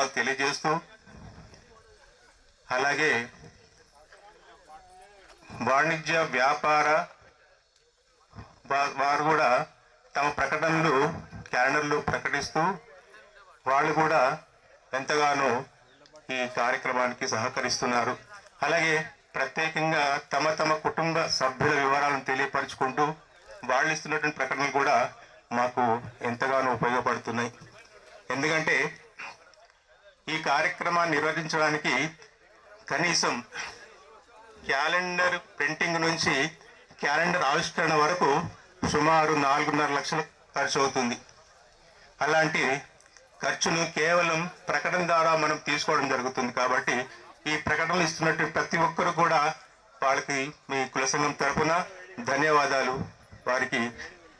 ధన్యవాదాలు తెలియజేస్తూ, అలాగే వాణిజ్య వ్యాపార వారు కూడా తమ ప్రకటనలు క్యాలెండర్లు ప్రకటిస్తూ వాళ్ళు కూడా ఎంతగానో ఈ కార్యక్రమానికి సహకరిస్తున్నారు. అలాగే ప్రత్యేకంగా తమ తమ కుటుంబ సభ్యుల వివరాలను తెలియపరుచుకుంటూ వాళ్ళు ఇస్తున్నటువంటి ప్రకటనలు కూడా మాకు ఎంతగానో ఉపయోగపడుతున్నాయి. ఎందుకంటే ఈ కార్యక్రమాన్ని నిర్వహించడానికి కనీసం క్యాలెండర్ ప్రింటింగ్ నుంచి క్యాలెండర్ ఆవిష్కరణ వరకు సుమారు 4.5 లక్షలు ఖర్చు అవుతుంది. అలాంటి ఖర్చును కేవలం ప్రకటన ద్వారా మనం తీసుకోవడం జరుగుతుంది. కాబట్టి ఈ ప్రకటనలు ఇస్తున్నట్టు ప్రతి ఒక్కరు కూడా వాళ్ళకి మీ కుల సంఘం తరఫున ధన్యవాదాలు.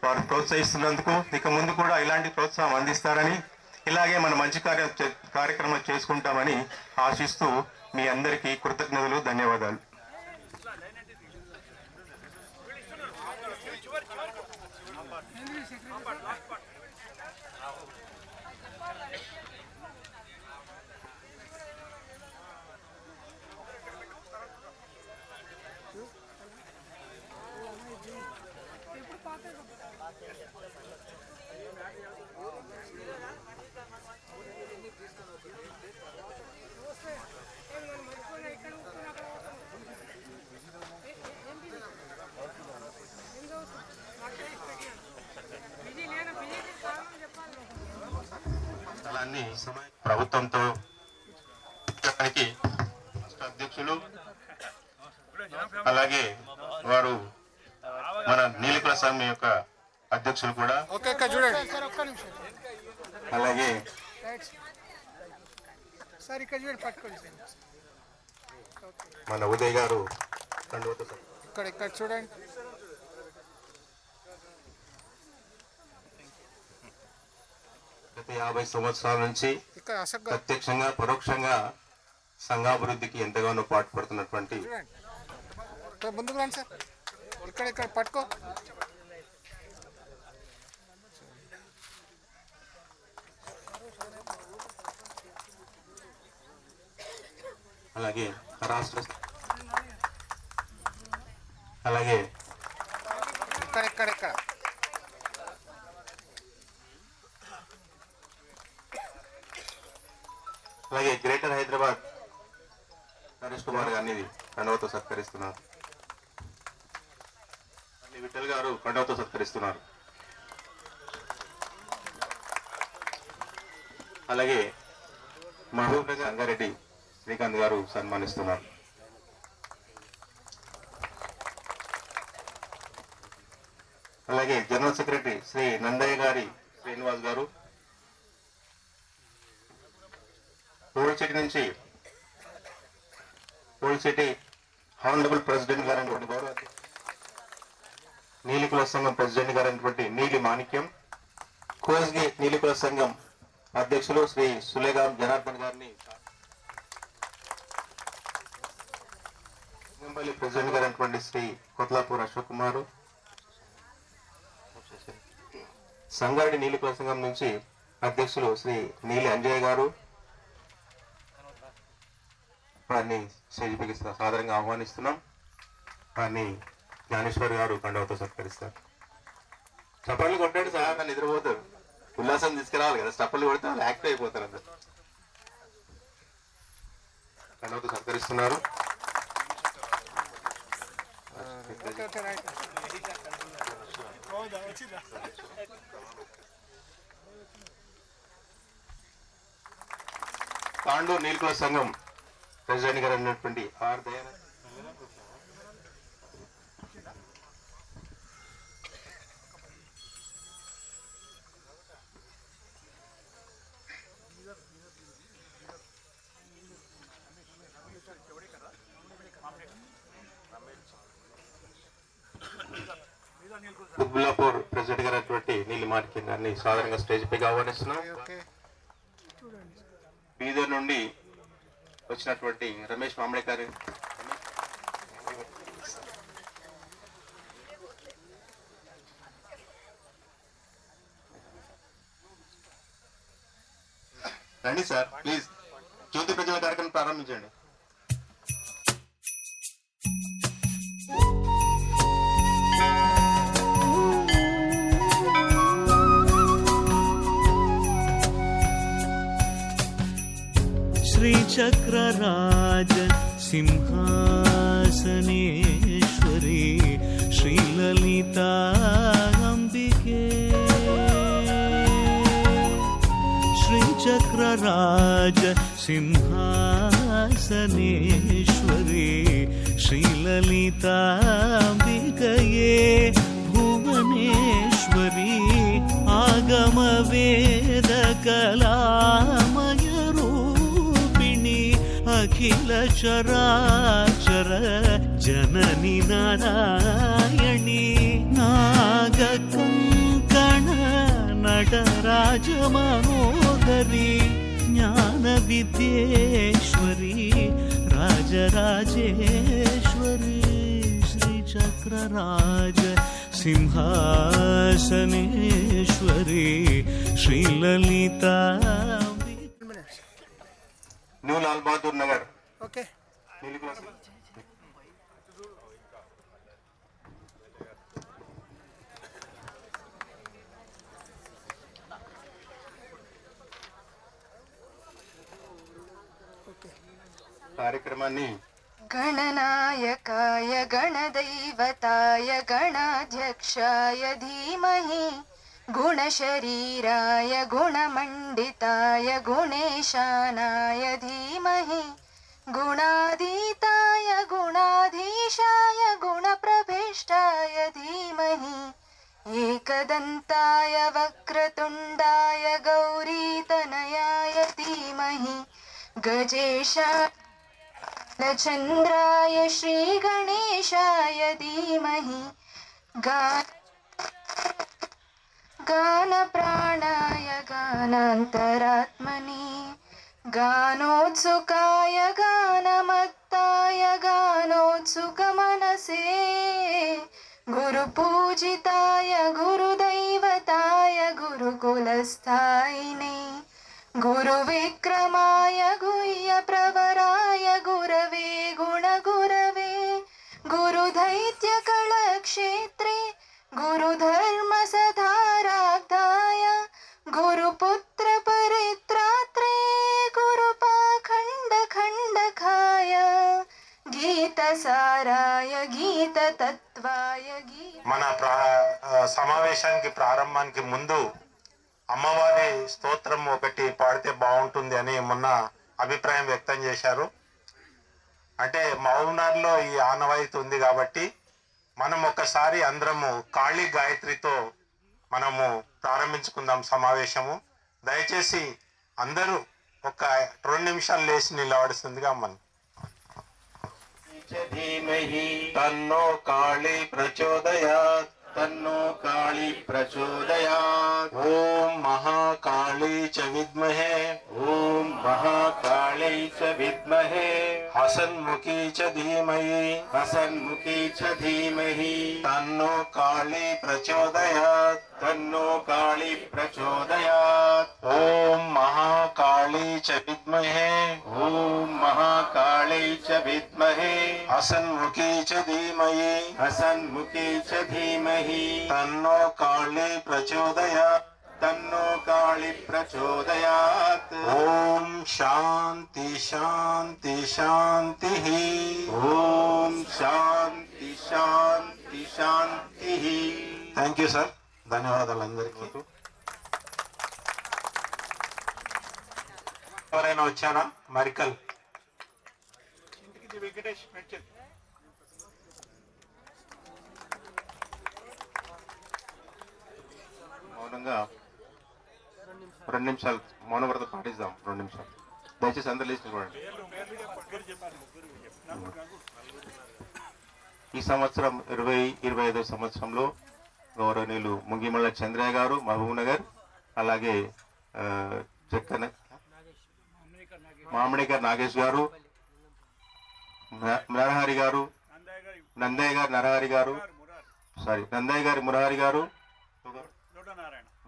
వారు ప్రోత్సహిస్తున్నందుకు ఇక ముందు కూడా ఇలాంటి ప్రోత్సాహం అందిస్తారని, ఇలాగే మన మంచి కార్యక్రమం చేసుకుంటామని ఆశిస్తూ మీ అందరికీ కృతజ్ఞతలు, ధన్యవాదాలు. స్థలాన్ని ప్రభుత్వంతో అధ్యక్షులు, అలాగే వారు మన నీలికుల సంఘం యొక్క అధ్యక్షులు కూడా, అలాగే మన ఉదయ్ గారు ఇక్కడ చూడండి. గత 50 సంవత్సరాల నుంచి ప్రత్యక్షంగా పరోక్షంగా సంఘాభివృద్ధికి ఎంతగానో పాటుపడుతున్నటువంటి ముందుకు రండి సార్, ఇక్కడ పట్టుకో. అలాగే రాష్ట్ర, అలాగే ఇక్కడ అలాగే గ్రేటర్ హైదరాబాద్ నరేష్ కుమార్ గారిని కండవతో సత్కరిస్తున్నారు. విఠల్ గారు కండవతో సత్కరిస్తున్నారు. అలాగే మహబూబ్ నగర్ రంగారెడ్డి శ్రీకాంత్ గారు సన్మానిస్తున్నారు. అలాగే జనరల్ సెక్రటరీ శ్రీ నందయ్య గారి శ్రీనివాస్ గారు, ఓల్డ్ సిటీ హానరబుల్ ప్రెసిడెంట్ గారు అయినటువంటి గౌరవ నీలికుల సంఘం ప్రెసిడెంట్ గారు అయినటువంటి నీలి మాణిక్యం, కోస్గి నీలికుల సంఘం అధ్యక్షులు శ్రీ సులేగాం జనార్దన్ గారిని, ముంబై ప్రెసిడెంట్ గారు అయినటువంటి శ్రీ కొత్లాపూర్ అశోక్ కుమారు, సంగారెడ్డి నీలికుల సంఘం నుంచి అధ్యక్షులు శ్రీ నీలి అంజయ్య గారు, వారిని స్టేజ్పైకి సాదరంగా ఆహ్వానిస్తున్నాం. వారిని జ్ఞానేశ్వర్ గారు కండవతో సత్కరిస్తారు. చప్పట్లు కొట్టాడు సార్, నిద్రపోతారు. ఉల్లాసం తీసుకురావాలి కదా, చప్పట్లు కొడితే వాళ్ళు యాక్టివ్ అయిపోతారు. అందరు కండవతో సత్కరిస్తున్నారు. తాండూరు నీలికుల సంఘం ప్రెసిడెంట్ గారు అన్నటువంటి ఆర్ దయానంద్, కుత్బుల్లాపూర్ ప్రెసిడెంట్ గారు అటువంటి నీలి మాణిక్యం గారిని సాధారణంగా స్టేజ్ పైకి ఆహ్వానిస్తున్నాం. బీదర్ నుండి వచ్చినటువంటి రమేష్ మామిడి గారు, రండి సార్ ప్లీజ్. జ్యోతి ప్రజ్వలన కార్యక్రమం ప్రారంభించండి. श्रीचक्रराज सिंहासनेश्वरी श्रीललिता अम्बिके श्रीचक्रराज सिंहासनेश्वरी श्रीललिता अम्बिकये भुवनेश्वरी आगमवेदकलामय अखिल चराचर जननी नारायणी नागकङ्कण नटराज मनोहरी ज्ञान विद्येश्वरी राजराजेश्वरी श्रीचक्रराज सिंहासनेश्वरी श्रीललिता न्यू लाल बहादुर नगर ఓకే नीली क्लास కార్యక్రమాన్ని गणनायकाय गणदैवताय गणाध्यक्षाय धीमहि गुणशरीराय गुणमण्डिताय गुणेशानाय धीमहि गुणातीताय गुणाधीशाय गुणप्रभेष्टाय धीमहि एकदन्ताय वक्रतुण्डाय गौरीतनयाय धीमहि गजेशाय चन्द्राय श्रीगणेशाय धीमहि गानप्राणाय गानान्तरात्मनि गानोत्सुकाय गानमत्ताय गानोत्सुकमनसे गुरुपूजिताय गुरुदैवताय गुरुकुलस्थायिने गुरुविक्रमाय गुह्यप्रवराय गुरवे गुणगुरवे गुरुदैत्यकलक्षेत्रे गुरुधर्मसधाराब्धाय गुरुपुत्रपरित्रात्रे गुरुपाखण्डखण्डकाय गीतसाराय गीततत्त्वाय మన సమావేశానికి ప్రారంభానికి ముందు అమ్మవారి స్తోత్రం ఒకటి పాడితే బాగుంటుంది అని మొన్న అభిప్రాయం వ్యక్తం చేశారు. అంటే మహబూబ్నగర్లో ఈ ఆనవాయితీ ఉంది కాబట్టి మనం ఒక్కసారి అందరము కాళీ గాయత్రితో మనము ప్రారంభించుకుందాం సమావేశము. దయచేసి అందరూ ఒక 2 నిమిషాలు లేచి నిలబడుతుందిగా మనం. धीमहि तन्नो काली प्रचोदयात् तन्नो काली प्रचोदयात् ఓం మహాకాళీ చ విద్మహే ओम महाकाली च विद्महे హసన్ముఖీ చ ధీమహి हसन्मुखी च धीमहि తన్నో కాళీ ప్రచోదయాత్ तन्नो काली प्रचोदयात् ఓం మహాకాళీ చ విద్మహే ओम महाकाली च विद्महे హసన్ముఖీ చ ధీమహి हसन्मुखी च धीमहि తన్నో కాళీ ప్రచోదయాత్ तन्नो काली प्रचोदयात् ఓం శాంతి శాంతి శాంతి ओम शांति शांति शांति థ్యాంక్ యూ సార్. ధన్యవాదాలు అందరికీ. ఎవరైనా వచ్చారా? మరికల్ మౌనంగా 2 నిమిషాలు మౌన వ్రతం పాటిద్దాం. 2 నిమిషాలు దయచేసి అందరూ లేచి చూడండి. ఈ సంవత్సరం 2025 సంవత్సరంలో గౌరవనీయులు ముంగిమళ్ళ చంద్రయ్య గారు మహబూబ్ నగర్, అలాగే చెక్కన మామిడికర్ నాగేష్ గారు, నరహరి గారు, నందయ్య గారు నరహరి గారు, నందయ్య గారి మురహరి గారు,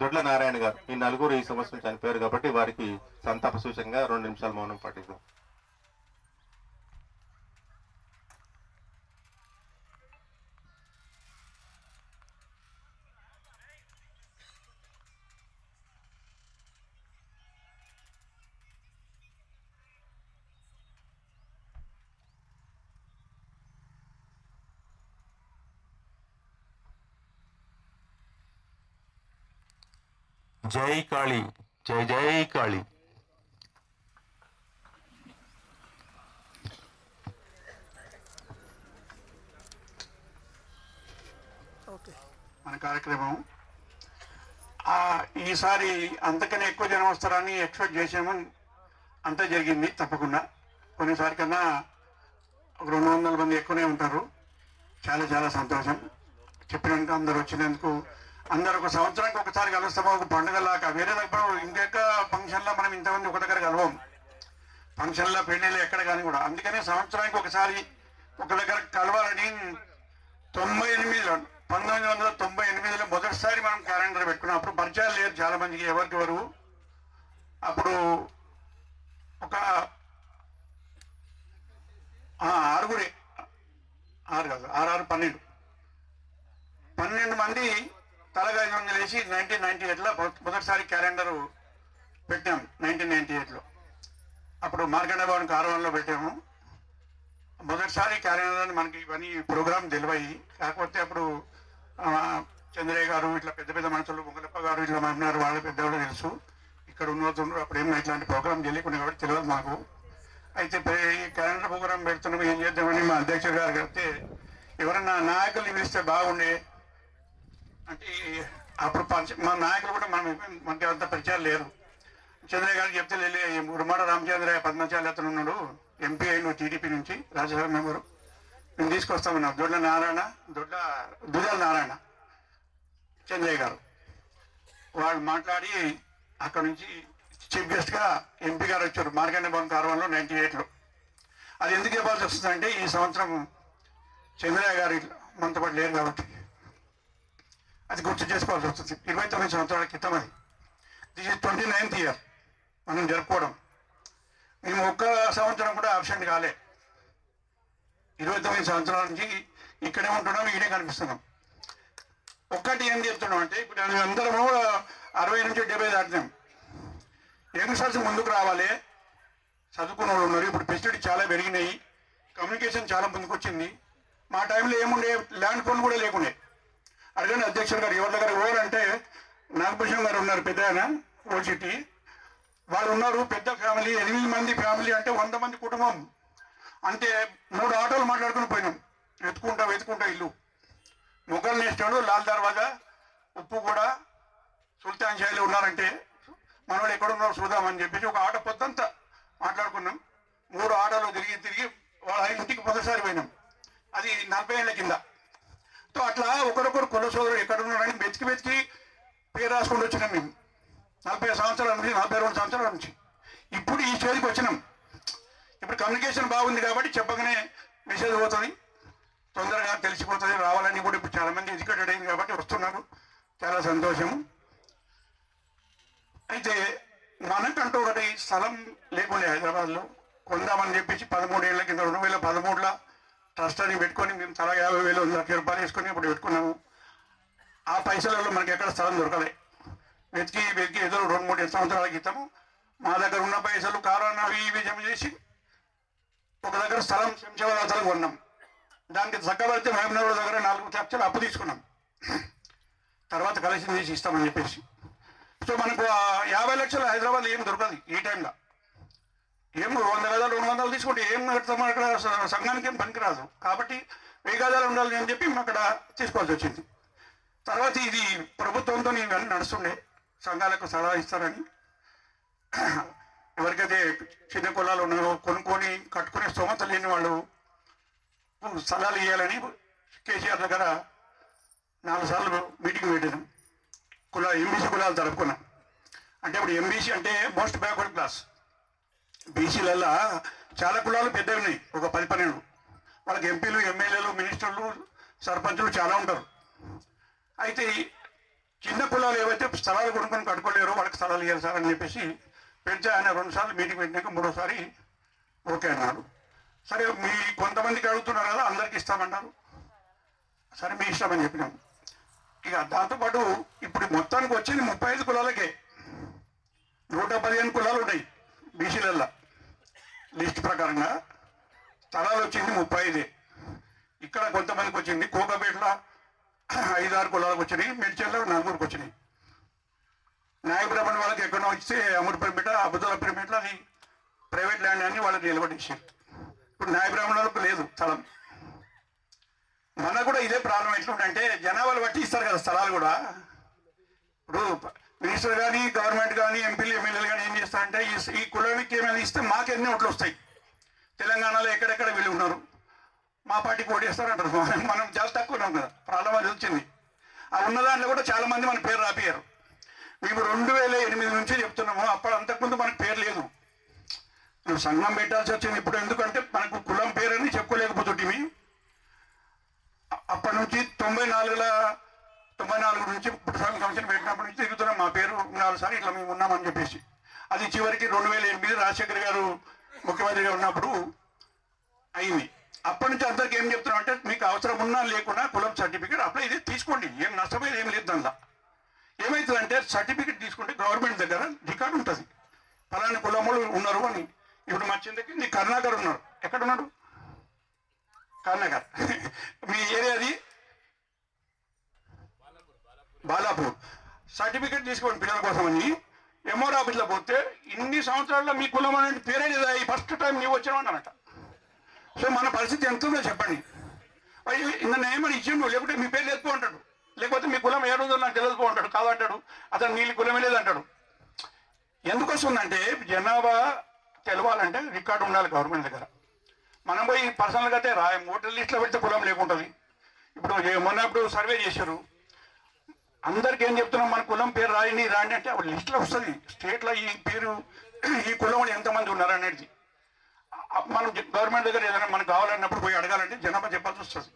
దొడ్ల నారాయణ గారు. ఈ నలుగురు ఈ సంవత్సరం చనిపోయారు కాబట్టి వారికి సంతాప సూచకంగా 2 నిమిషాలు మౌనం పాటిద్దాం. జై కాళీ, జై జై కాళీ. మన కార్యక్రమం ఈసారి అంతకన్నా ఎక్కువ జనం వస్తారని ఎక్స్పెక్ట్ చేసాము. అంతా జరిగింది తప్పకుండా. కొన్నిసారి కన్నా ఒక 200 మంది ఎక్కువనే ఉంటారు. చాలా చాలా సంతోషం. చెప్పినందుకు అందరు వచ్చినందుకు, అందరు ఒక సంవత్సరానికి ఒకసారి కలుస్తాము. ఒక పండుగలాగా వేరే దగ్గర ఇంకెక్క ఫంక్షన్లో మనం ఇంతమంది ఒక దగ్గర కలవం. ఫంక్షన్లో పెళ్ళిళ్ళు ఎక్కడ కానీ కూడా. అందుకనే సంవత్సరానికి ఒకసారి ఒక దగ్గర కలవాలని 1998లో మొదటిసారి మనం క్యాలెండర్ పెట్టుకున్నాం. అప్పుడు పరిచయాలు లేరు చాలా మందికి, ఎవరికెవరు. అప్పుడు ఒక 12 మంది తలగా 500 వేసి 1998లో మొదటిసారి క్యాలెండర్ పెట్టాం. 1998లో అప్పుడు మార్కండ భవన్ కారవన్లో పెట్టాము. మొదటిసారి క్యాలెండర్ మనకి ఇవన్నీ ప్రోగ్రామ్ తెలివాయి. కాకపోతే అప్పుడు చంద్రయ్య గారు ఇట్లా పెద్ద పెద్ద మనుషులు, ముంగలప్ప గారు ఇట్లా మన్నారు, వాళ్ళ పెద్దవాళ్ళు తెలుసు. ఇక్కడ ఉన్నవాళ్ళు అప్పుడు ఏం ఇట్లాంటి ప్రోగ్రామ్ తెలియకుండా కాబట్టి తెలియదు మాకు. అయితే ఈ క్యాలెండర్ ప్రోగ్రామ్ పెడుతున్నాము, ఏం చేద్దామని మా అధ్యక్షుడు గారు చెప్తే, ఎవరన్నా నాయకులు పిలిస్తే బాగుండే అంటే అప్పుడు మా నాయకులు కూడా మనకి అంత పరిచయాలు లేరు. చంద్రయ్య గారికి చెప్తే ఉడమాడ రామచంద్రయ్య పద్మచారి అతను ఉన్నాడు, ఎంపీ అయిన టీడీపీ నుంచి, రాజ్యసభ మెంబరు, మేము తీసుకొస్తామన్నాం. దొడ్ల నారాయణ చంద్రయ్య గారు వాళ్ళు మాట్లాడి అక్కడ నుంచి చీఫ్ గెస్ట్గా ఎంపీ గారు వచ్చారు మార్కండ భవన్ కారవన్లో 98లో. అది ఎందుకు ఇవ్వాల్సి వస్తుందంటే ఈ సంవత్సరం చంద్రయ్య గారు మనతో పాటు లేరు కాబట్టి అది గుర్తు చేసుకోవాల్సి వస్తుంది. 29 సంవత్సరాల క్రితం అది. దిస్ ఇస్ 29th ఇయర్ మనం జరుపుకోవడం. మేము ఒక్క సంవత్సరం కూడా అబ్సెంట్ కాలే. 29 సంవత్సరాల నుంచి ఇక్కడే ఉంటున్నాం, ఇక్కడే కనిపిస్తున్నాం. ఒక్కటి ఏం చెప్తున్నాం అంటే, ఇప్పుడు అందరము 60 నుంచి 70 దాటినాం. యంగ్స్టర్స్ ముందుకు రావాలి, చదువుకున్న వాళ్ళు ఉన్నారు. ఇప్పుడు ఫెసిలిటీ చాలా పెరిగినాయి, కమ్యూనికేషన్ చాలా ముందుకు వచ్చింది. మా టైంలో ఏముండే, ల్యాండ్ ఫోన్ కూడా లేకుండే. అడగండి అధ్యక్షుడు గారు ఎవరి దగ్గర ఓర్ అంటే, నాగభూషణ్ గారు ఉన్నారు పెద్ద ఆయన, ఓల్డ్ సిటీ వాళ్ళు ఉన్నారు. పెద్ద ఫ్యామిలీ, 8 మంది ఫ్యామిలీ అంటే 100 మంది కుటుంబం. అంటే 3 ఆటోలు మాట్లాడుకుని పోయినాం, వెతుకుంటా ఇల్లు. మొఘల్ నేస్తాడు, లాల్ దర్వాజా, ఉప్పు కూడా, సుల్తాన్ షాయిలో ఉన్నారంటే మనవాడు ఎక్కడున్నారో చూద్దామని చెప్పేసి ఒక ఆటో పొద్దంతా మాట్లాడుకున్నాం. 3 ఆటోలు తిరిగి వాళ్ళ ఇంటికి మొదటిసారి పోయినాం. అది 40 ఏళ్ళ కింద. సో అట్లా ఒకరొకరు కుల సోదరుడు ఎక్కడ ఉన్నాడని వెతికి పేరు రాసుకుంటూ వచ్చినాం మేము. 40 సంవత్సరాల నుంచి, 42 సంవత్సరాల నుంచి ఇప్పుడు ఈ స్టేజ్కి వచ్చినాం. ఇప్పుడు కమ్యూనికేషన్ బాగుంది కాబట్టి చెప్పగానే మెసేజ్ పోతుంది, తొందరగా తెలిసిపోతుంది. రావాలని కూడా ఇప్పుడు చాలా మంది ఎడ్యుకేటెడ్ అయింది కాబట్టి వస్తున్నారు, చాలా సంతోషం. అయితే మనకంటూ ఒకటి స్థలం లేకుండే హైదరాబాద్లో, కొందామని చెప్పేసి 13 ఏళ్ళ కింద 2013లో ట్రస్ట్ అని పెట్టుకొని మేము తలా 50,000 1,00,000 రూపాయలు వేసుకొని ఇప్పుడు పెట్టుకున్నాము. ఆ పైసలలో మనకి ఎక్కడ స్థలం దొరకలే. వెతికి ఏదో 2-3 సంవత్సరాల క్రితం మా దగ్గర ఉన్న పైసలు కారణం అవి ఇవి జమ చేసి ఒక దగ్గర స్థలం శంషాబాద్ కొన్నాం. దానికి చక్కబడితే మహబూబ్నగర్ దగ్గర 4 లక్షలు అప్పు తీసుకున్నాం. తర్వాత కలెక్షన్ చేసి ఇస్తామని చెప్పేసి. సో మనకు 50 లక్షలు హైదరాబాద్ ఏం దొరకదు ఈ టైంలో. ఏం 100 గదాలు 200 తీసుకుంటే ఏం పెడతామో అక్కడ సంఘానికి ఏం పనికిరాదు. కాబట్టి 1000 గదాలు ఉండాలి అని చెప్పి మేము అక్కడ తీసుకోవాల్సి వచ్చింది. తర్వాత ఇది ప్రభుత్వంతో ఇవన్నీ నడుస్తుండే, సంఘాలకు సలహా ఇస్తారని. ఎవరికైతే చిన్న కులాలు ఉన్నాయో కొనుక్కొని కట్టుకునే స్తోమత లేని వాళ్ళు సలహాలు ఇవ్వాలని కేసీఆర్ దగ్గర 4 సార్లు మీటింగ్ పెట్టినాం. ఎంబీసీ కులాలు జరుపుకున్నాం. అంటే ఇప్పుడు ఎంబీసీ అంటే మోస్ట్ బ్యాక్వర్డ్ క్లాస్. బీసీలల్లో చాలా కులాలు పెద్దవి ఉన్నాయి, ఒక 10-12. వాళ్ళకి ఎంపీలు, ఎమ్మెల్యేలు, మినిస్టర్లు, సర్పంచులు చాలా ఉంటారు. అయితే చిన్న కులాలు ఏవైతే స్థలాలు కొనుక్కొని కట్టుకోలేరో వాళ్ళకి స్థలాలు ఇవ్వాలి సార్ అని చెప్పేసి పెడితే ఆయన 2 సార్లు మీటింగ్ పెట్టినాక 3వ సారి ఓకే అన్నారు. సరే మీ కొంతమందికి అడుగుతున్నారు కదా, అందరికి ఇస్తామన్నారు. సరే మీ ఇష్టమని చెప్పినాం. ఇక దాంతోపాటు ఇప్పుడు మొత్తానికి వచ్చింది 35 కులాలకే. 115 కులాలు ఉన్నాయి బీసీలల్లో. లిస్ట్ ప్రకారంగా స్థలాలు వచ్చింది 35. ఇక్కడ కొంతమందికి వచ్చింది, కోకపేటలో 5-6 కులాలకు వచ్చినాయి, మెడ్చల్లో 4 వచ్చినాయి. నాయబ్రహ్మణ్ వాళ్ళకి ఎక్కడో ఇస్తే అమృతపేట, అబుదలపేటలో అది ప్రైవేట్ ల్యాండ్ అని వాళ్ళకి నిలబడేసారు. ఇప్పుడు నాయబ్రహ్మణ్ వాళ్ళకు లేదు స్థలం. మనకు కూడా ఇదే ప్రాబ్లం. ఎట్లుంటే జనాభాలు బట్టి ఇస్తారు కదా స్థలాలు కూడా. ఇప్పుడు మినిస్టర్ కానీ గవర్నమెంట్ కానీ ఎంపీలు ఎమ్మెల్యేలు కానీ ఏం చేస్తారంటే ఈ కులానికి ఏమైనా ఇస్తే మాకు ఎన్ని ఓట్లు వస్తాయి, తెలంగాణలో ఎక్కడెక్కడ వీళ్ళు ఉన్నారు, మా పార్టీకి ఓటేస్తారంటారు. మనం చాలా తక్కువ ఉన్నాం కదా, ప్రాబ్లం అది వచ్చింది. ఆ ఉన్న దాంట్లో కూడా చాలా మంది మన పేరు రాపియారు. మేము 2008 నుంచి చెప్తున్నాము, అప్పుడు అంతకుముందు మనకు పేరు లేదు. నువ్వు సంఘం పెట్టాల్సి వచ్చింది ఇప్పుడు. ఎందుకంటే మనకు కులం పేరని చెప్పుకోలేకపోతుంటివి. అప్పటి నుంచి 94 నుంచి పుట్టుసాగం కమిషన్ పెట్టినప్పటి నుంచి తిరుగుతున్నాం. మా పేరు 4 సార్లు ఇట్లా మేము ఉన్నామని చెప్పేసి. అది చివరికి 2008 రాజశేఖర్ గారు ముఖ్యమంత్రిగా ఉన్నప్పుడు అయింది. అప్పటి నుంచి అందరికి ఏం చెప్తున్నాం అంటే మీకు అవసరం ఉన్నా లేకున్నా కులం సర్టిఫికేట్ అప్లై ఇది తీసుకోండి, ఏం నష్టపోయేది ఏం లేదు. దానిలో ఏమవుతుందంటే సర్టిఫికేట్ తీసుకుంటే గవర్నమెంట్ దగ్గర రికార్డు ఉంటుంది, ఫలాని కులములు ఉన్నారు అని. ఇప్పుడు మా చింతకి నీ కరుణాకర్ ఉన్నారు. ఎక్కడున్నాడు కరుణాకర్? మీ ఏరియాది బాలాపూర్. సర్టిఫికేట్ తీసుకోండి పిల్లల కోసం అని ఎంఆర్ ఆఫీస్లో పోతే ఇన్ని సంవత్సరాల్లో మీ కులం అనేది పేరే లేదా, ఈ ఫస్ట్ టైం నీవు వచ్చినావన్నట. సో మన పరిస్థితి ఎంత ఉందో చెప్పండి. నన్ను ఏమని ఇచ్చిండు, లేకుంటే మీ పేరు లేకపో అంటాడు, లేకపోతే మీ కులం ఏ రోజు నాకు తెలియదుపో అంటాడు, కాదంటాడు, అతను నీళ్ళ కులమే లేదంటాడు. ఎందుకు వస్తుందంటే జనాభా తెలవాలంటే రికార్డు ఉండాలి గవర్నమెంట్ దగ్గర. మనం పోయి పర్సనల్గా అయితే రాయం, ఓటర్ లిస్ట్లో పెడితే కులం లేకుంటుంది. ఇప్పుడు మొన్నప్పుడు సర్వే చేశారు, అందరికి ఏం చెప్తున్నాం, మన కులం పేరు రాయండి రాండి అంటే అప్పుడు లిస్టులో వస్తుంది స్టేట్లో ఈ పేరు ఈ కులం ఎంతమంది ఉన్నారు అనేది. మనం గవర్నమెంట్ దగ్గర ఏదైనా మనకు కావాలన్నప్పుడు పోయి అడగాలంటే జనాభా చెప్పాల్సి వస్తుంది.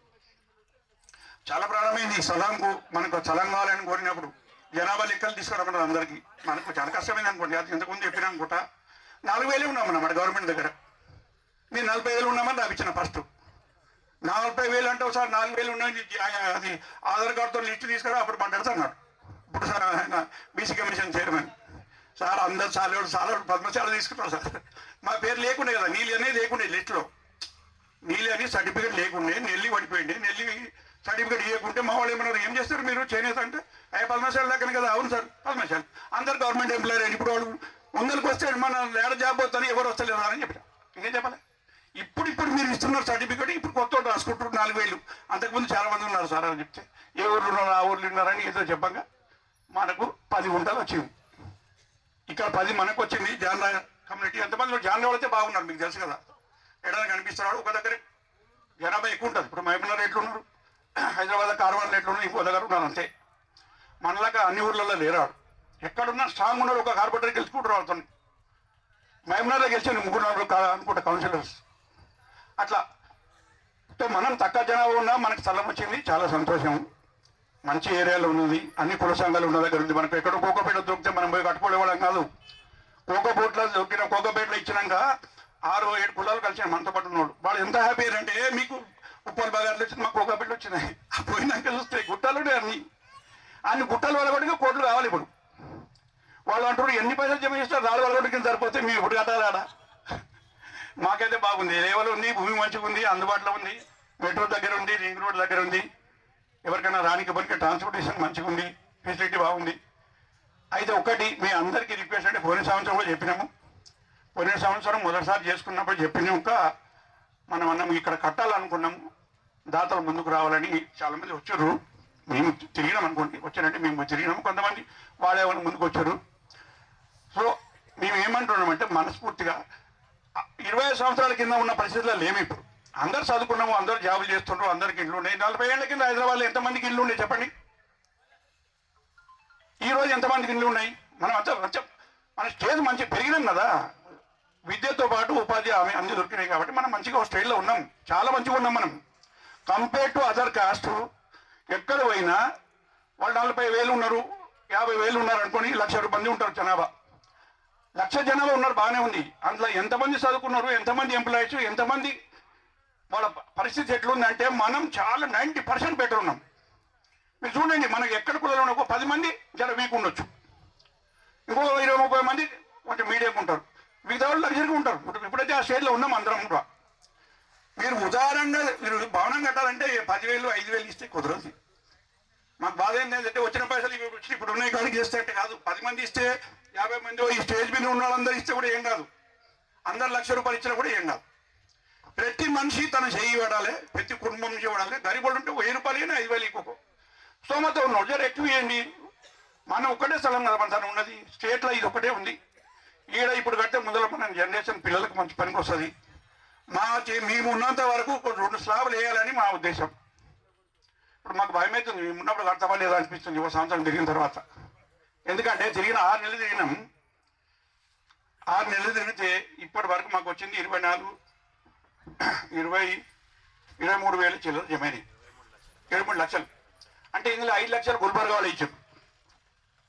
చాలా ప్రారంభమైంది ఈ స్థలంకు. మనకు స్థలం కావాలని కోరినప్పుడు జనాభా లెక్కలు తీసుకురామన్నారు అందరికీ. మనకు చాలా కష్టమైంది అనుకోండి. అది ఇంతకుముందు చెప్పినా అనుకుంటా 4,000 ఉన్నామన్న మన గవర్నమెంట్ దగ్గర. నేను 40,000 ఉన్నామని రాపించిన ఫస్ట్. 40,000 అంటే ఒకసారి 4,000 ఉన్నాయి, అది ఆధార్ కార్డుతో లిస్టు తీసుకురా అప్పుడు మాట్లాడుతూ అన్నాడు. ఇప్పుడు సార్ ఆయన బీసీ కమిషన్ చైర్మన్ సార్, అందరు చాలా పద్మశాల తీసుకుంటారు సార్. మా పేరు లేకుండే కదా, నీళ్ళు అనేది లేకుండే లిస్టులో. నీళ్ళు అని సర్టిఫికేట్ లేకుండే, నెల్లి పడిపోయింది. నెల్లి సర్టిఫికేట్ ఇవ్వకుంటే మా వాళ్ళు ఏమన్నారు, ఏం చేస్తారు మీరు చేనేత అంటే పద్మశాల దాకా కదా. అవును సార్ పద్మశాల, అందరు గవర్నమెంట్ ఎంప్లాయర్. ఇప్పుడు వాళ్ళు ముందరికి వస్తే మన ఏడ జాబ్ పోతాను ఎవరు వస్తలేరు అని చెప్పారు. ఇంకేం చెప్పాలి. ఇప్పుడు మీరు ఇస్తున్నారు సర్టిఫికేట్, ఇప్పుడు కొత్త రాసుకుంటారు 4,000. అంతకుముందు చాలా మంది ఉన్నారు సార్ అని చెప్తే ఏ ఊర్లో ఉన్నారు ఆ ఊర్లో ఉన్నారని ఏదో చెప్పంగా మనకు 10 గుంటలు వచ్చింది. ఇక్కడ 10 మనకు వచ్చింది. జాన్రా కమ్యూనిటీ ఎంతమంది జాన్రా అయితే బాగున్నారు, మీకు తెలుసు కదా. ఎడైనా కనిపిస్తున్నాడు ఒక దగ్గర జనాభా ఎక్కువ ఉంటుంది. ఇప్పుడు మహబూబ్నగర్ ఎట్లున్నారు, హైదరాబాద్ కార్వాన్లు ఎట్లున్నారు, ఇంకో దగ్గర ఉన్నారు అంతే. మనలాగా అన్ని ఊర్లలో లేరాడు. ఎక్కడున్నా స్ట్రాంగ్ ఉన్నారు. ఒక కార్పొరేటర్ గెలుచుకుంటారు వాళ్ళతో. మహబూబ్నగర్లో గెలిచాను 3-4 అనుకుంటా కౌన్సిలర్స్. అట్లా మనం తక్కువ జనాభా ఉన్నా మనకు స్థలం వచ్చింది, చాలా సంతోషం. మంచి ఏరియాలో ఉన్నది, అన్ని కుల సంఘాలు ఉన్న దగ్గర ఉంది. మనకు ఎక్కడో కోకపేట దొరికితే మనం పోయి కట్టుకోలేవాళ్ళం కాదు. కోకపేటలో దొరికిన కోకపేటలో ఇచ్చినాక 6-7 కులాలు కలిసిన మనతో పాటు ఉన్నాడు. వాళ్ళు ఎంత హ్యాపీ అంటే మీకు ఉప్పల్ బాగాట్లు వచ్చింది, మాకు కోకపేటలు వచ్చినాయి. పోయినాక చూస్తే గుట్టాలు అన్ని గుట్టలు వెళ్ళగొట్టుగా కోట్లు కావాలి. ఇప్పుడు వాళ్ళు అంటారు ఎన్ని పైసలు జమ చేస్తారు, రాళ్ళు వెళ్ళగొట్టుకి సరిపోతే మేము ఇప్పుడు కట్టాలా. మాకైతే బాగుంది, లేవల్ ఉంది, భూమి మంచిగా ఉంది, అందుబాటులో ఉంది, మెట్రో దగ్గర ఉంది, రింగ్ రోడ్ దగ్గర ఉంది. ఎవరికైనా రానికి పనికి ట్రాన్స్పోర్టేషన్ మంచిగా ఉంది, ఫెసిలిటీ బాగుంది. అయితే ఒకటి మీ అందరికీ రిక్వెస్ట్ అంటే, పోయిన సంవత్సరం కూడా చెప్పినాము. పోయిన సంవత్సరం మొదటిసారి చేసుకున్నప్పుడు చెప్పినాక మనం అన్నాము ఇక్కడ కట్టాలనుకున్నాము, దాతలు ముందుకు రావాలని. చాలామంది వచ్చారు, మేము తిరిగినాం అనుకోండి. వచ్చారంటే మేము తిరిగినాము, కొంతమంది వాళ్ళే ముందుకు వచ్చారు. సో మేము ఏమంటున్నామంటే మనస్ఫూర్తిగా 20 సంవత్సరాల కింద ఉన్న పరిస్థితుల్లో లేము. ఇప్పుడు అందరు చదువుకున్నాము, అందరు జాబులు చేస్తుండ్రు, అందరికి ఇల్లు ఉన్నాయి. 40 ఏళ్ల కింద హైదరాబాద్లో ఎంతమందికి ఇల్లు ఉన్నాయి చెప్పండి. ఈరోజు ఎంతమందికి ఇల్లు ఉన్నాయి? మనం అంతా మన స్టేజ్ మంచిగా పెరిగినాం కదా, విద్యతో పాటు ఉపాధి అన్ని దొరికినాయి కాబట్టి మనం మంచిగా ఒక స్టేజ్లో ఉన్నాం, చాలా మంచిగా ఉన్నాం మనం. కంపేర్ టు అదర్ కాస్ట్ ఎక్కడ పోయినా వాళ్ళు 40,000 ఉన్నారు, 50,000 ఉన్నారు అనుకొని 1,00,000 మంది ఉంటారు జనాభా. 1,00,000 జనాభా ఉన్నారు, బాగానే ఉంది. అందులో ఎంతమంది చదువుకున్నారు, ఎంతమంది ఎంప్లాయీస్, ఎంతమంది వాళ్ళ పరిస్థితి ఎట్లుందంటే మనం చాలా 90% బెటర్ ఉన్నాం. మీరు చూడండి, మనకి ఎక్కడ కూడా ఒక 10 మంది జర వీక్ ఉండొచ్చు, ఇంకో 20-30 మంది కొంచెం మీడియం ఉంటారు, మిగతా వాళ్ళు లగ్జరీగా ఉంటారు. ఇప్పుడైతే ఆ స్టేజ్లో ఉన్నాం అందరం కూడా. మీరు ఉదాహరణగా మీరు భవనం కట్టాలంటే 10,000 5,000 ఇస్తే కుదరదు. మాకు బాధ ఏంటంటే వచ్చిన పైసలు ఇవి వచ్చి ఇప్పుడు ఉన్నాయి కానీ చేస్తే కాదు. 10 మంది ఇస్తే 50 మంది ఈ స్టేజ్ మీద ఉన్న వాళ్ళందరూ ఇస్తే కూడా ఏం కాదు. అందరు 1,00,000 రూపాయలు ఇచ్చినా కూడా ఏం కాదు. ప్రతి మనిషి తన చేయి పడాలి, ప్రతి కుటుంబం నుంచి పడాలి. గరీబుడు ఉంటే 1,000 రూపాయలు అయినా 5,000 ఇంకొక స్తోమత ఉన్నాడు జర ఎక్కువ ఇవ్వండి. మనం ఒక్కటే స్థలం కదా మన తను ఉన్నది, స్టేట్లో ఇది ఒకటే ఉంది. ఈడ ఇప్పుడు కడితే ముందర మన జనరేషన్ పిల్లలకు మంచి పనికి వస్తుంది. మేము ఉన్నంత వరకు 2 స్లాబులు వేయాలని మా ఉద్దేశం. ఇప్పుడు మాకు భయం అవుతుంది, మేము ఉన్నప్పుడు కడతామా లేదా అనిపిస్తుంది ఒక సంవత్సరం తిరిగిన తర్వాత. ఎందుకంటే తిరిగిన 6 నెలలు తిరిగినాం. 6 నెలలు తిరిగితే ఇప్పటి వరకు మాకు వచ్చింది 23 వేలు చిల్లర జమైనవి, 23 లక్షలు. అంటే ఇందులో 5 లక్షలు గుల్బర్గా వాళ్ళు ఇచ్చారు.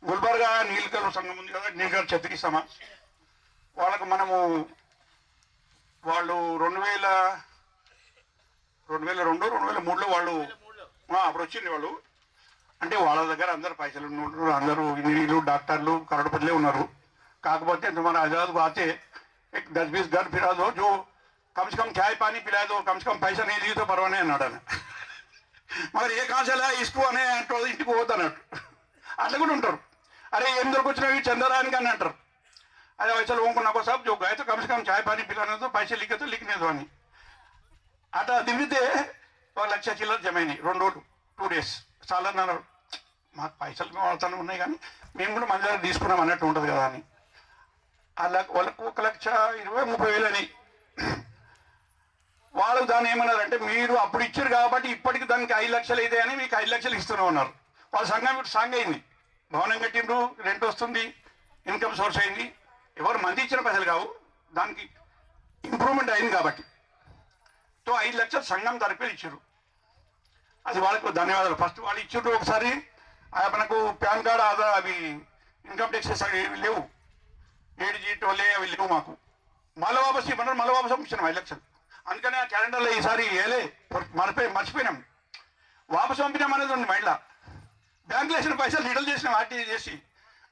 గుల్బర్గా నీలకల్ సంఘం ఉంది కదా, నీలకల్ ఛత్రి సమాజ్ వాళ్ళకు మనము వాళ్ళు 2002 2003లో వాళ్ళు అప్పుడు వచ్చింది వాళ్ళు. అంటే వాళ్ళ దగ్గర అందరు పైసలు ఉన్నారు, అందరూ ఇంజనీర్లు డాక్టర్లు కరోడపతిలే ఉన్నారు. కాకపోతే तुम्हारा आजाद बातें 10-20 घर फिरा दो, जो कम से कम चाय पानी पिला दो, कम से कम पैसा नहीं दिए तो परवाने అన్నాడు ఆయన. మరి ఏ కాంచెలా ఇసుకు అనే అంటూ ఇంటికి పోతానట్టు అట్లా కూడా ఉంటారు. అరే ఏం దొరికొచ్చినవి చందరానికి అని అంటారు. అదే వయసులో ఊనుకున్నాకో సాబ్ जो गए तो कम से कम चाय पानी पिलाने दो, पैसे लिखे तो लिखने दो అని. అట్లా దిగితే 1,00,000 చిల్లర జమైనాయి 2 రోజులు 2 days. చాలా అన్నారు మాకు పైసలు వాళ్ళతోనే ఉన్నాయి కానీ మేము కూడా మన దగ్గర తీసుకున్నాం అన్నట్టు ఉంటుంది కదా అని. అలా వాళ్ళకు 1,20,000-30,000 అని. వాళ్ళు దాన్ని ఏమన్నారంటే మీరు అప్పుడు ఇచ్చారు కాబట్టి ఇప్పటికి దానికి 5 లక్షలు అయితే అని మీకు 5 లక్షలు ఇస్తూనే ఉన్నారు. వాళ్ళ సంఘం ఇప్పుడు సాంగ్ అయింది, భవనం కట్టిండ్రు, రెంట్ వస్తుంది, ఇన్కమ్ సోర్స్ అయింది. ఎవరు మంది ఇచ్చిన పైసలు కావు, దానికి ఇంప్రూవ్మెంట్ అయింది కాబట్టి. సో 5 లక్షలు సంఘం తరపులు ఇచ్చారు. అది వాళ్ళకు ధన్యవాదాలు. ఫస్ట్ వాళ్ళు ఇచ్చారు ఒకసారి, మనకు పాన్ కార్డ్ ఆధార్ అవి ఇన్కమ్ ట్యాక్సెస్ అవి లేవు, 7G 12A అవి లేవు మాకు. మళ్ళీ వాపస్ ఇవ్వన్నారు, మళ్ళీ వాపస్ పంపించినాం 5 లక్షలు. అందుకని ఆ క్యాలెండర్లో ఈసారి వేయలే, మర్చిపోయినాం. వాపస్ పంపినాం అనేది ఉంది మైండ్లో. బ్యాంకులో వేసిన పైసలు రిటర్న్ చేసినాం ఆర్టీజీ చేసి.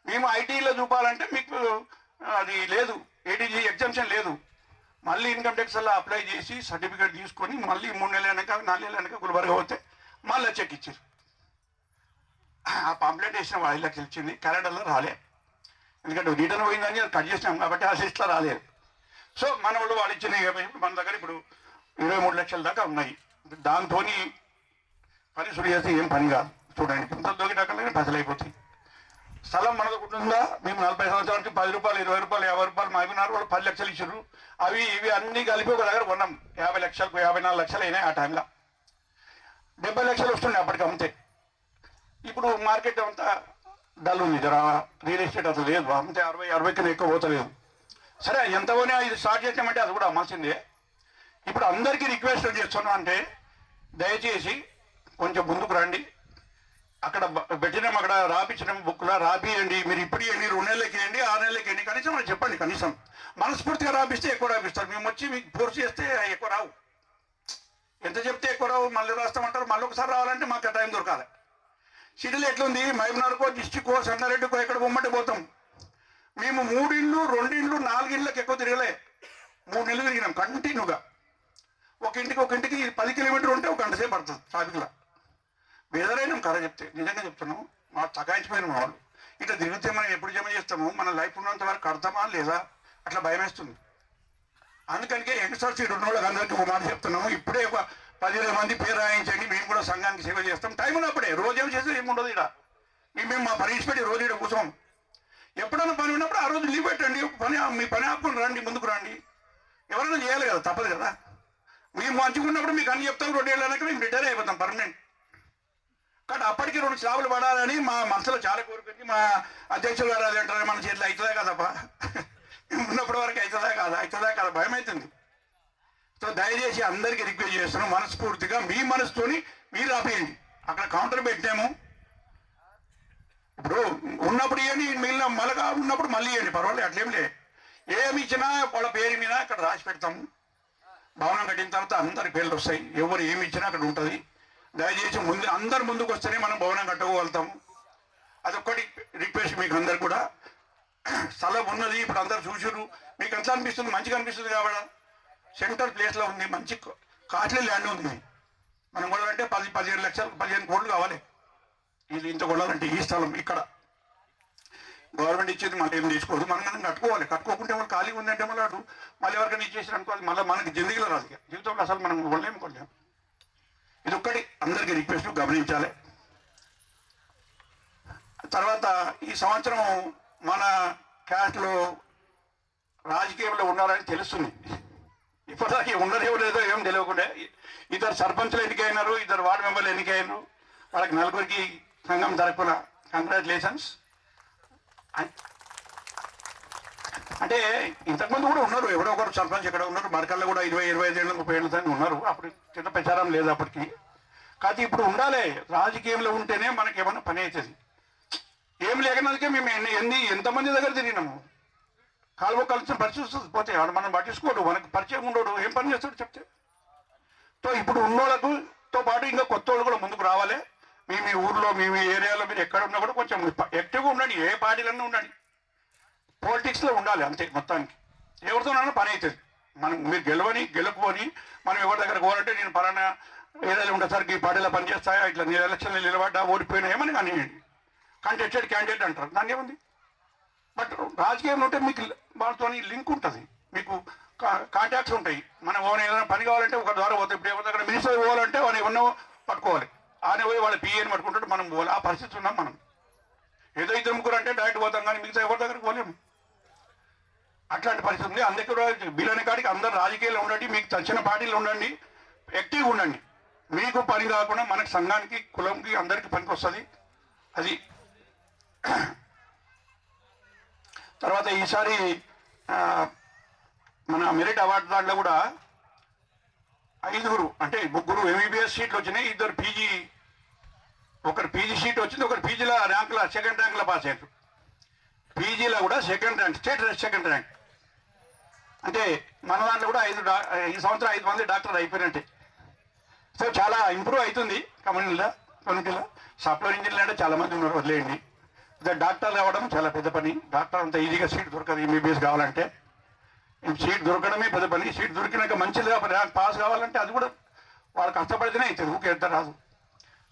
మేము ఐటీలో చూపాలంటే మీకు అది లేదు, 8G ఎగ్జామ్షన్ లేదు. మళ్ళీ ఇన్కమ్ ట్యాక్స్ అలా అప్లై చేసి సర్టిఫికేట్ తీసుకొని మళ్ళీ 3 నెలలు వెనక 4 నెలలు వెనక గుల్బర్గా పోతే మళ్ళీ చెక్ ఇచ్చారు. ఆ పాంప్లెట్ వేసిన 5 లక్షలు ఇచ్చింది, క్యాలెండర్లో రాలే. ఎందుకంటే రిటర్న్ పోయిందని కట్ చేసినాం కాబట్టి ఆ లిస్ట్లో రాలేదు. సో మన వాళ్ళు ఇచ్చిన మన దగ్గర ఇప్పుడు 23 లక్షల దాకా ఉన్నాయి. దాంతో పని సుడి చేస్తే ఏం పని కాదు. చూడండి ఇంత దొరికినాకనే పైసలు అయిపోతాయి. స్థలం మనకు ఉంటుందా, మేము 40 సంవత్సరాలకి 10 రూపాయలు 20 రూపాయలు 50 రూపాయలు మాగినారు, వాళ్ళు 10 లక్షలు ఇచ్చారు. అవి ఇవి అన్నీ కలిపి ఒక దగ్గర కొన్నాం. 50 లక్షలకు 54 లక్షలు అయినాయి ఆ టైంలో. 70 లక్షలు వస్తుండే అప్పటికి అమ్మితే. ఇప్పుడు మార్కెట్ అంతా డల్ ఉంది, జర రియల్ ఎస్టేట్ అసలు లేదు, అమ్మితే 60 కన్నా ఎక్కువ పోతలేదు. సరే ఎంత పోయినా ఇది స్టార్ట్ చేసామంటే అది కూడా అమ్మాల్సిందే. ఇప్పుడు అందరికీ రిక్వెస్ట్ చేస్తున్నాం అంటే దయచేసి కొంచెం ముందుకు రండి. అక్కడ పెట్టినాం, అక్కడ రాపించినాం బుక్లో రాపియండి. మీరు ఇప్పుడు ఇవ్వండి, 2 నెలలకి ఇవ్వండి, 6 నెలలకి ఇవ్వండి, కనీసం మనం చెప్పండి. కనీసం మనస్ఫూర్తిగా రాపిస్తే ఎక్కువ రాపిస్తారు. మేము వచ్చి మీకు ఫోర్స్ చేస్తే ఎక్కువ రావు. ఎంత చెప్తే ఎక్కువ రావు, మళ్ళీ రాస్తామంటారు. మళ్ళీ ఒకసారి రావాలంటే మాకు టైం దొరకాలి. సిటీలో ఎట్లుంది, మహబూబ్నగర్కో డిస్టిక్కో సంగారెడ్డికో ఎక్కడ బొమ్మటే పోతాం. మేము 3 ఇళ్ళు 2 ఇళ్ళు 4 ఇళ్ళకి ఎక్కువ తిరగలే. 3 నెలలు తిరిగినాం కంటిన్యూగా. ఒక ఇంటికి 10 కిలోమీటర్లు ఉంటే 1 గంట సేపు పడుతుంది ట్రాఫిక్లో. బెదరైనాం కథ చెప్తే, నిజంగా చెప్తున్నాం. మా చకాయించిపోయిన వాళ్ళు ఇట్లా తిరిగితే మనం ఎప్పుడు జమ చేస్తాము, మన లైఫ్ ఉన్నంత వరకు కడతామా లేదా అట్లా భయం వేస్తుంది. అందుకనికే యంగ్స్టర్స్ 2 రోజులకు అందరికీ ఒక మాట చెప్తున్నాము. ఇప్పుడే ఒక 10,000 మంది పేరు రాయించండి, మేము కూడా సంఘానికి సేవ చేస్తాం. టైం ఉన్నప్పుడే, రోజు ఏం చేస్తే ఏముండదు. ఇక్కడ మేము మా పని పెట్టి రోజు ఇక్కడ కూర్చోం. ఎప్పుడైనా పని ఉన్నప్పుడు ఆ రోజు లీవ్ పెట్టండి, మీ పని ఆపుకొని రండి, ముందుకు రండి. ఎవరైనా చేయాలి కదా, తప్పదు కదా. మేము మంచిగా ఉన్నప్పుడు మీకు అన్ని చెప్తాం, 2 ఏళ్ళ వెనక మేము రిటైర్ అయిపోతాం పర్మనెంట్. కానీ అప్పటికి 2 స్లాబులు పడాలని మా మనసులో చాలా కోరుకుంది. మా అధ్యక్షులు గారు అది అంటారు, మన చేతిలో అవుతుందా కదప్ప, ఉన్నప్పటి వరకు అవుతుందా కాదా భయం అవుతుంది. సో దయచేసి అందరికీ రిక్వెస్ట్ చేస్తున్నాం, మనస్ఫూర్తిగా మీ మనసుతోని మీరు ఆపేయండి. అక్కడ కౌంటర్ పెట్టాము, ఇప్పుడు ఉన్నప్పుడు ఇవ్వండి, మిగిలిన మళ్ళా ఉన్నప్పుడు మళ్ళీ ఇవ్వండి, పర్వాలేదు, అట్లేం లే. ఏమి ఇచ్చినా వాళ్ళ పేరు మీద అక్కడ రాసి పెడతాము. భవనం కట్టిన తర్వాత అందరి పేర్లు వస్తాయి, ఎవరు ఏమి ఇచ్చినా అక్కడ ఉంటుంది. దయచేసి అందరు ముందుకు వస్తేనే మనం భవనం కట్టుకోగలుగుతాము. అదొక్కటి రిక్వెస్ట్ మీకు అందరు కూడా. స్థలం ఉన్నది, ఇప్పుడు అందరు చూసారు, మీకు ఎంత అనిపిస్తుంది? మంచిగా అనిపిస్తుంది కాబట్టి సెంటర్ ప్లేస్లో ఉంది, మంచి కాస్ట్లీ ల్యాండ్ ఉంది. మనం కొనాలంటే 15 లక్షలు 15 కోట్లు కావాలి. ఇది ఇంత కొనాలంటే ఈ స్థలం ఇక్కడ గవర్నమెంట్ ఇచ్చేది మళ్ళీ ఏం తీసుకోవద్దు, మనం కట్టుకోవాలి. కట్టుకోకుంటే వాళ్ళు ఖాళీ ఉందంటే మళ్ళీ ఎవరికైనా ఇచ్చేసారు అనుకోవాలి, మళ్ళీ మనకి జిందగీలో రాదు, జీవితంలో అసలు మనం కొనలేము. ఇది ఒక్కటి అందరికీ రిక్వెస్ట్ గమనించాలి. తర్వాత ఈ సంవత్సరం మన క్యాస్ట్లో రాజకీయంలో ఉన్నారని తెలుస్తుంది. ఇప్పటిదాకా ఉన్నారేమో లేదో ఏం తెలియకుండా ఇద్దరు సర్పంచ్లు ఎన్నికైనారు, ఇద్దరు వార్డు మెంబర్లు ఎన్నికైనారు. వాళ్ళకి నలుగురికి సంఘం తరపున కంగ్రాచులేషన్స్. అంటే ఇంతకుముందు కూడా ఉన్నారు, ఎవరో ఒకరు సర్పంచ్ ఎక్కడ ఉన్నారు, మరకల్లో కూడా 20-25 ఏళ్ళు 30 ఏళ్ళ దాన్ని ఉన్నారు. అప్పుడు చిన్న ప్రచారం లేదు అప్పటికి. కాదు ఇప్పుడు ఉండాలి, రాజకీయంలో ఉంటేనే మనకి ఏమన్నా పని అవుతుంది. ఏం లేకనందుకే మేము ఎంతమంది దగ్గర తిరిగినాము. కాలువ కలిసిన పరిస్థితి పోతే వాడు మనం పట్టించుకోడు, మనకు పరిచయం ఉండడు, ఏం పని చేస్తాడు చెప్తే. సో ఇప్పుడు ఉన్నోళ్ళతో పాటు ఇంకా కొత్త వాళ్ళు కూడా ముందుకు రావాలి. మీ ఊర్లో మీ ఏరియాలో మీరు ఎక్కడ ఉన్నా కూడా కొంచెం యాక్టివ్గా ఉండండి, ఏ పార్టీలన్నా ఉండండి, పాలిటిక్స్లో ఉండాలి అంతే. మొత్తానికి ఎవరితోనైనా పని అవుతుంది. మీరు గెలుపుకొని మనం ఎవరి దగ్గర పోవాలంటే నేను పలానా ఏరియాలో ఉండేసరికి ఈ పార్టీలో పనిచేస్తాయా, ఇట్లా నేను ఎలక్షన్లో నిలబడ్డా ఓడిపోయినా ఏమని కానివ్వండి, కంటెస్టెడ్ క్యాండిడేట్ అంటారు, దాన్ని ఏముంది. బట్ రాజకీయంలో ఉంటే మీకు వాళ్ళతో లింక్ ఉంటుంది, మీకు కాంటాక్ట్స్ ఉంటాయి. మనం ఏదైనా పని కావాలంటే ఒక ద్వారా పోతే, ఇప్పుడు ఎవరి దగ్గర మినిస్టర్ పోవాలంటే వాళ్ళు ఏమన్నా పట్టుకోవాలి, ఆయన పోయి వాళ్ళ పిఏని పట్టుకుంటాడు, మనం పోవాలి. ఆ పరిస్థితి ఉన్నాం మనం. ఏదో 2-3 అంటే డైరెక్ట్ పోతాం, కానీ మిగతా ఎవరి దగ్గరికి పోలేము. అట్లాంటి పరిస్థితి ఉంది. అందుకే కూడా వీలైన కాడికి అందరు రాజకీయాల్లో ఉండండి, మీకు తచ్చిన పార్టీలు ఉండండి, యాక్టివ్గా ఉండండి. మీకు పని కాకుండా మనకి సంఘానికి కులంకి అందరికీ పనికి వస్తుంది అది. తర్వాత ఈసారి మన మెరిట్ అవార్డు దాంట్లో కూడా 5 అంటే 3 ఎంబీబీఎస్ సీట్లు వచ్చినాయి, 2 పీజీ, ఒకరు పీజీ సీట్ వచ్చింది, ఒకరు పీజీలో ర్యాంకులో 2nd ర్యాంకులో పాస్ అయ్యారు. పీజీలో కూడా 2nd rank, state 2nd rank. అంటే మన దాంట్లో కూడా ఈ సంవత్సరం 5 మంది డాక్టర్లు అయిపోయినట్టే. సో చాలా ఇంప్రూవ్ అవుతుంది కమ్యూనిటీలో. సాఫ్ట్వేర్ ఇంజనీర్లు అంటే చాలా మంది ఉన్నారు, వదిలేయండి. డాక్టర్ కావడం చాలా పెద్ద పని. డాక్టర్ అంత ఈజీగా సీట్ దొరకదు, ఎంబీబీఎస్ కావాలంటే. సీట్ దొరకడమే పెద్ద పని. సీట్ దొరికినాక మంచిగా ర్యాంక్ పాస్ కావాలంటే అది కూడా వాళ్ళు కష్టపడితేనే అవుతుంది, ఊకే ఎంత రాదు.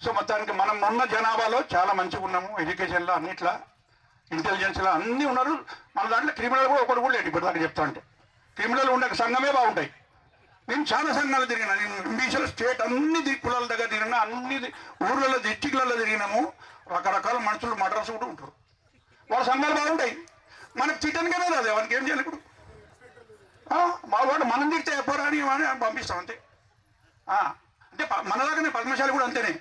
సో మొత్తానికి మనం ఉన్న జనాభాలో చాలా మంచిగా ఉన్నాము, ఎడ్యుకేషన్లో అన్నిట్లో, ఇంటెలిజెన్స్లో అన్నీ ఉన్నారు. మన దాంట్లో క్రిమినల్ కూడా ఒకటి కూడా లేదు. ఇప్పుడు దాకా చెప్తా అంటే క్రిమినల్ ఉండే సంఘమే బాగుంటాయి. నేను చాలా సంఘాలు తిరిగినా, నేను ఎంబీసీలో స్టేట్ అన్ని కులాల దగ్గర తిరిగినా, అన్ని ఊర్లలో డిస్టిక్లలో తిరిగినాము. రకరకాల మనుషులు మర్డర్స్ కూడా ఉంటారు, వాళ్ళ సంఘాలు బాగుంటాయి. మనకు తిట్టనికనే రాదు, ఎవరికి ఏం చేయాలి. ఇప్పుడు మా వాడు మనం తిరిగితే ఎప్పుడు అని పంపిస్తాం అంతే. అంటే మనలాగానే పద్మశాలి కూడా అంతేనే.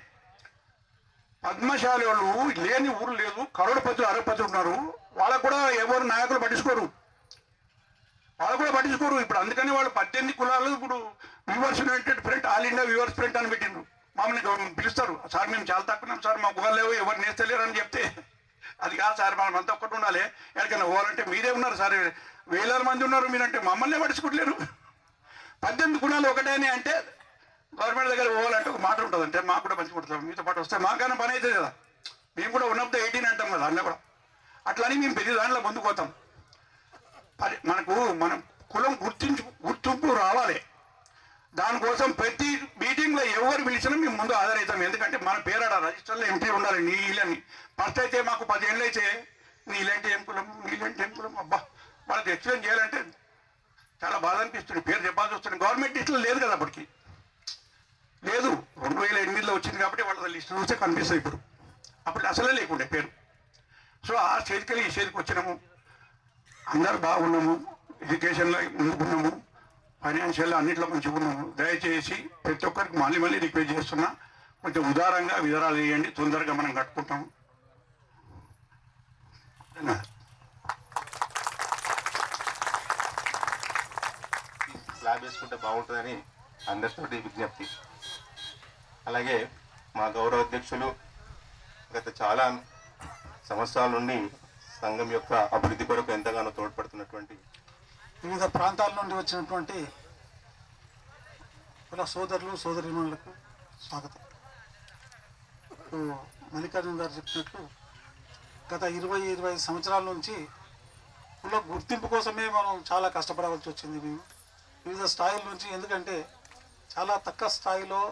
పద్మశాలి వాళ్ళు లేని ఊరు లేదు, కరోడపతులు 60 ఉన్నారు. వాళ్ళకు కూడా ఎవరు నాయకులు పట్టించుకోరు, ఇప్పుడు అందుకని వాళ్ళు 18 కులాలు ఇప్పుడు viewers United front, all India viewers front అని పెట్టిండ్రు. మామూలుగా పిలుస్తారు, సార్ మేము చాలా తక్కువ సార్, మా గుహలు లేవు, ఎవరు నేస్తలేరు అని చెప్తే అది కాదు సార్, మనం అంతా ఒక్కటి ఉండాలి. ఎక్కడికైనా పోవాలంటే మీరే ఉన్నారు సార్, వేలాది మంది ఉన్నారు, మీరంటే మమ్మల్ని పట్టించుకోవట్లేరు. 18 కులాలు ఒకటే అంటే గవర్నమెంట్ దగ్గర పోవాలంటే ఒక మాట ఉంటుంది, అంటే మాకు కూడా పంచుకుంటాం, మీతో పాటు వస్తే మాకైనా పని అవుతుంది కదా. మేము కూడా ఉన్నప్పుడు 18 అంటాం కదా, దాంట్లో కూడా అట్లని మేము పెద్ద దాంట్లో ముందుకు పోతాం. మన కులం గుర్తింపు రావాలి. దానికోసం ప్రతి మీటింగ్లో ఎవరు పిలిచినా మేము ముందు హాజరవుతాం. ఎందుకంటే మన పేరాడ రిజిస్టర్లో ఎంట్రీ ఉండాలి. నీళ్ళని ఫస్ట్ అయితే మాకు 10 ఏళ్ళు అయితే నీళ్ళంటే ఏం కులం అబ్బా వాళ్ళకి ఎక్స్ప్లెయిన్ చేయాలంటే చాలా బాధ అనిపిస్తుంది, పేరు చెప్పాల్సి వస్తుంది. గవర్నమెంట్ లిస్టులో లేదు కదా, అప్పటికి లేదు. 2008లో వచ్చింది కాబట్టి వాళ్ళ లిస్టు చూస్తే కనిపిస్తుంది. ఇప్పుడు అప్పుడు అసలే లేకుండే పేరు. సో ఆ స్టేజ్కి వెళ్ళి ఈ స్టేజ్కి వచ్చినాము, అందరూ బాగున్నాము, ఎడ్యుకేషన్లో ముందుకున్నాము, ఫైనాన్షియల్లో అన్నింటిలో మంచిగా ఉన్నాము. దయచేసి ప్రతి ఒక్కరికి మళ్ళీ రిక్వెస్ట్ చేస్తున్నా, కొంచెం ఉదారంగా వివరాలు వేయండి, తొందరగా మనం కట్టుకుంటాము. స్లాబ్ వేసుకుంటే బాగుంటుందని అందరితోటి విజ్ఞప్తి. అలాగే మా గౌరవ అధ్యక్షులు గత చాలా సంవత్సరాల నుండి సంఘం యొక్క అభివృద్ధి కొరకు ఎంతగానో తోడ్పడుతున్నటువంటి వివిధ ప్రాంతాల నుండి వచ్చినటువంటి కుల సోదరులు సోదరీమణులకు స్వాగతం. ఇప్పుడు మల్లికార్జున గారు చెప్పినట్లు గత 20-25 సంవత్సరాల నుంచి కుల గుర్తింపు కోసమే మనం చాలా కష్టపడవలసి వచ్చింది. మేము వివిధ స్థాయిల నుంచి, ఎందుకంటే చాలా తక్కువ స్థాయిలో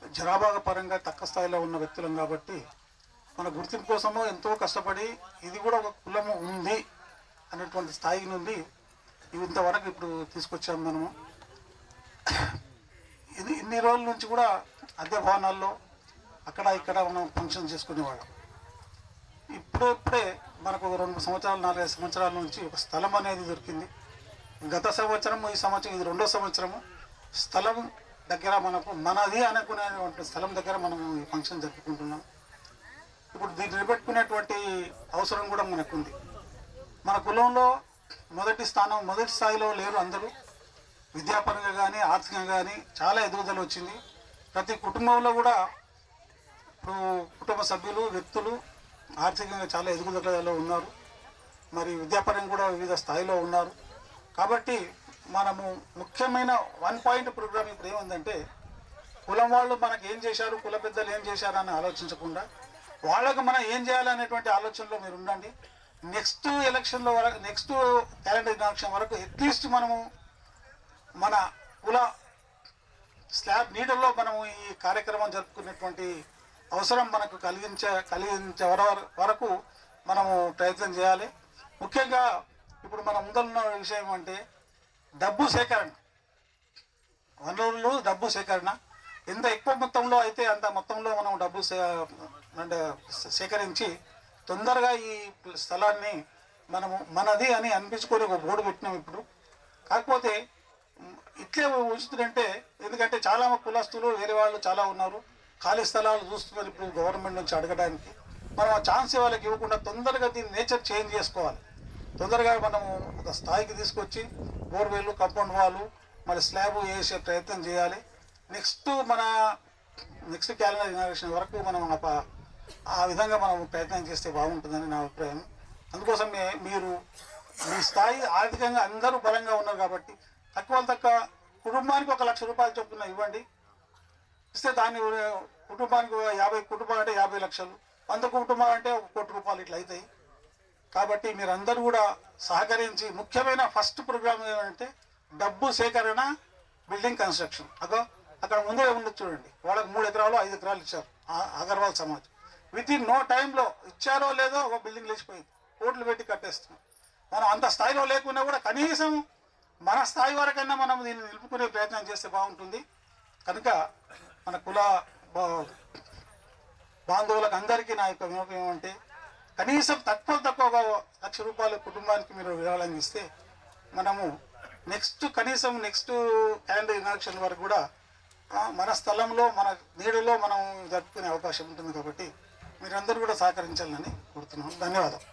జనాభా పరంగా తక్కువ స్థాయిలో ఉన్న వ్యక్తులం కాబట్టి మన గుర్తింపు కోసము ఎంతో కష్టపడి ఇది కూడా ఒక కులము ఉంది అనేటువంటి స్థాయి నుండి ఇంతవరకు ఇప్పుడు తీసుకొచ్చాము. మనము ఇన్ని రోజుల నుంచి కూడా అద్దె భవనాల్లో అక్కడ ఇక్కడ మనం ఫంక్షన్ చేసుకునేవాళ్ళం. ఇప్పుడే మనకు 2 సంవత్సరాలు 4-5 సంవత్సరాల నుంచి ఒక స్థలం అనేది దొరికింది. గత సంవత్సరం, ఈ సంవత్సరం, ఇది 2వ సంవత్సరము. స్థలం దగ్గర మనకు మనది అనుకునేటువంటి స్థలం దగ్గర మనం ఈ ఫంక్షన్ జరుపుకుంటున్నాం. ఇప్పుడు దీన్ని నిలబెట్టుకునేటువంటి అవసరం కూడా మనకు ఉంది. మన కులంలో మొదటి స్థాయిలో లేరు అందరూ. విద్యాపరంగా కానీ ఆర్థికంగా కానీ చాలా ఎదుగుదల వచ్చింది. ప్రతి కుటుంబంలో కూడా ఇప్పుడు కుటుంబ సభ్యులు వ్యక్తులు ఆర్థికంగా చాలా ఎదుగుదలలో ఉన్నారు. మరి విద్యాపరంగా కూడా వివిధ స్థాయిలో ఉన్నారు. కాబట్టి మనము ముఖ్యమైన 1 పాయింట్ ప్రోగ్రామ్ ఇప్పుడు ఏముందంటే, కులం వాళ్ళు మనకు ఏం చేశారు, కుల పెద్దలు ఏం చేశారు అని ఆలోచించకుండా వాళ్ళకు మనం ఏం చేయాలనేటువంటి ఆలోచనలో మీరు ఉండండి. నెక్స్ట్ ఎలక్షన్లో వరకు, నెక్స్ట్ క్యాలెండర్ ఎలక్షన్ వరకు అట్లీస్ట్ మనము మన కుల స్లాబ్ నీడల్లో మనము ఈ కార్యక్రమం జరుపుకునేటువంటి అవసరం మనకు కలిగించే వరకు మనము ప్రయత్నం చేయాలి. ముఖ్యంగా ఇప్పుడు మన ముందరున్న విషయం అంటే డబ్బు సేకరణ, వనరులు డబ్బు సేకరణ. ఎంత ఎక్కువ మొత్తంలో అయితే అంత మొత్తంలో మనం డబ్బు సేకరించి తొందరగా ఈ స్థలాన్ని మనము మనది అని అనిపించుకొని ఒక బోర్డు పెట్టినాం ఇప్పుడు. కాకపోతే ఇట్లే ఉంచుతుందంటే, ఎందుకంటే చాలా కులస్తులు వేరే వాళ్ళు చాలా ఉన్నారు, ఖాళీ స్థలాలు చూస్తున్నారు ఇప్పుడు గవర్నమెంట్ నుంచి అడగడానికి. మనం ఆ ఛాన్స్ వాళ్ళకి ఇవ్వకుండా తొందరగా దీన్ని నేచర్ చేంజ్ చేసుకోవాలి. తొందరగా మనము ఒక స్థాయికి తీసుకొచ్చి బోర్వెల్, కాంపౌండ్ వాళ్ళు, మళ్ళీ స్లాబ్ వేసే ప్రయత్నం చేయాలి. నెక్స్ట్ క్యాలెండర్ ఇనాగ్రేషన్ వరకు మనం ఆ విధంగా మనం ప్రయత్నం చేస్తే బాగుంటుందని నా అభిప్రాయం. అందుకోసమే మీరు మీ స్థాయి ఆర్థికంగా అందరూ బలంగా ఉన్నారు కాబట్టి తక్కువ కుటుంబానికి 1 లక్ష రూపాయలు చొప్పున ఇవ్వండి. ఇస్తే దాన్ని కుటుంబానికి 50 కుటుంబాలు అంటే 50 లక్షలు, 100 కుటుంబాలు అంటే 1 కోటి రూపాయలు ఇట్లా అవుతాయి. కాబట్టి మీరందరూ కూడా సహకరించి, ముఖ్యమైన ఫస్ట్ ప్రోగ్రామ్ ఏమంటే డబ్బు సేకరణ, బిల్డింగ్ కన్స్ట్రక్షన్. అక్కడ ముందే ఉండదు చూడండి, వాళ్ళకి 3 ఎకరాలు 5 ఎకరాలు ఇచ్చారు Agarwal Samaj. With in no టైంలో ఇచ్చారో లేదో ఒక బిల్డింగ్ లేచిపోయింది, కోట్లు పెట్టి కట్టేస్తున్నాం. మనం అంత స్థాయిలో లేకున్నా కూడా కనీసం మన స్థాయి వరకైనా మనం దీన్ని నిలుపుకునే ప్రయత్నం చేస్తే బాగుంటుంది. కనుక మన కుల బాంధవులకు అందరికీ నా యొక్క వినోదం ఏమంటే, కనీసం తక్కువ 1 లక్ష రూపాయల కుటుంబానికి మీరు విరాళం ఇస్తే మనము నెక్స్ట్ క్యాలెండర్ ఇనాగ్రేషన్ వరకు కూడా మన స్థలంలో, మన నీడలో మనం జరుపుకునే అవకాశం ఉంటుంది. కాబట్టి మీరందరూ కూడా సహకరించాలని కోరుతున్నాను. ధన్యవాదాలు.